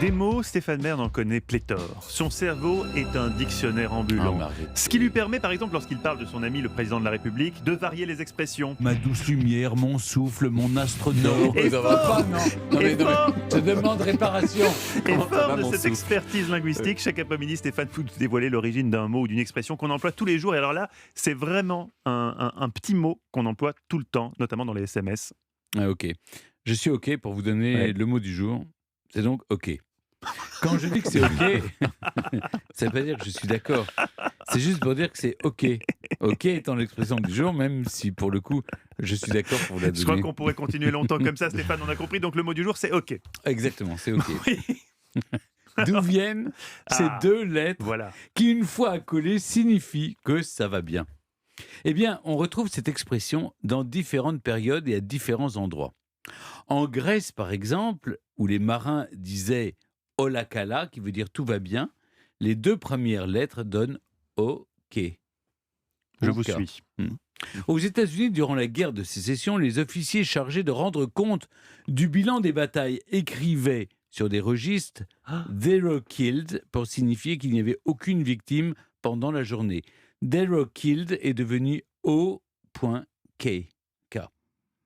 Des mots, Stéphane Bern en connaît pléthore. Son cerveau est un dictionnaire ambulant. Ce qui lui permet, par exemple, lorsqu'il parle de son ami le président de la République, de varier les expressions. Ma douce lumière, mon souffle, mon astre d'or. Et fort, Je demande réparation. et fort de cette expertise linguistique, chaque après-midi, Stéphane peut nous dévoiler l'origine d'un mot ou d'une expression qu'on emploie tous les jours. Et alors là, c'est vraiment un petit mot qu'on emploie tout le temps, notamment dans les SMS. Ah, ok. Je suis ok pour vous donner le mot du jour. C'est donc ok. Quand je dis que c'est ok, ça ne veut pas dire que je suis d'accord. C'est juste pour dire que c'est ok. Ok étant l'expression du jour, même si pour le coup, je suis d'accord pour la donner. Je crois qu'on pourrait continuer longtemps comme ça, Stéphane, on a compris. Donc le mot du jour, c'est ok. Exactement, c'est ok. Oui. D'où viennent ces deux lettres Voilà. qui, une fois accolées, signifient que ça va bien? Eh bien, on retrouve cette expression dans différentes périodes et à différents endroits. En Grèce, par exemple, où les marins disaient « olakala », qui veut dire « tout va bien », les deux premières lettres donnent « ok ». Je vous Ok. suis. Aux États-Unis, durant la guerre de sécession, les officiers chargés de rendre compte du bilan des batailles écrivaient sur des registres « zero killed » pour signifier qu'il n'y avait aucune victime pendant la journée. « Zero killed » est devenu O.K.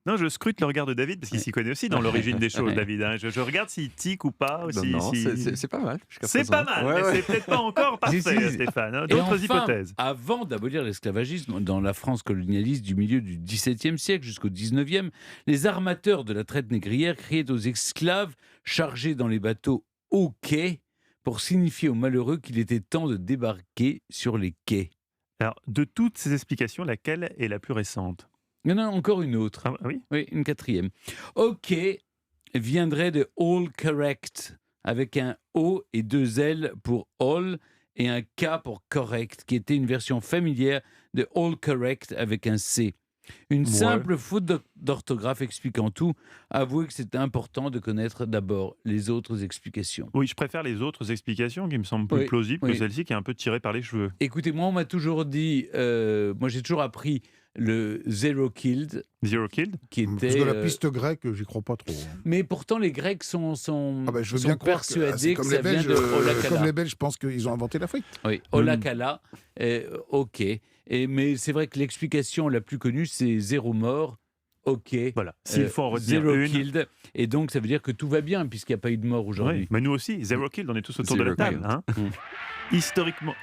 Non, je scrute le regard de David parce qu'il s'y connaît aussi dans l'origine des choses, David. hein. Je regarde s'il tique ou pas. Ou C'est pas mal. C'est pas mal, mais c'est peut-être pas encore parfait, Si. Stéphane. hein. Et D'autres enfin, hypothèses. avant d'abolir l'esclavagisme dans la France colonialiste du milieu du XVIIe siècle jusqu'au XIXe, les armateurs de la traite négrière criaient aux esclaves chargés dans les bateaux au quai pour signifier aux malheureux qu'il était temps de débarquer sur les quais. Alors, de toutes ces explications, laquelle est la plus récente? Il y en a encore une autre. Ah oui. Oui, une quatrième. OK viendrait de all correct, avec un O et deux L pour all et un K pour correct, qui était une version familière de all correct avec un C. Une simple faute d'orthographe expliquant tout. Avouez que c'est important de connaître d'abord les autres explications. Oui, je préfère les autres explications qui me semblent plus plausibles que celle-ci qui est un peu tirée par les cheveux. Écoutez, moi, on m'a toujours dit, moi j'ai toujours appris le zero killed, Zero killed. qui Parce était... que la piste grecque, j'y crois pas trop. Mais pourtant, les Grecs sont Je veux bien croire persuadés que comme ça les Belges, vient de Olakala. comme les Belges, je pense qu'ils ont inventé la frite. Oui, Olakala, ok. Mais c'est vrai que l'explication la plus connue, c'est zéro mort, ok. Voilà. S'il faut en retenir zero une. killed. Et donc, ça veut dire que tout va bien, puisqu'il n'y a pas eu de mort aujourd'hui. Oui, mais nous aussi, zero killed, on est tous autour de la Zero table. killed. hein. Historiquement.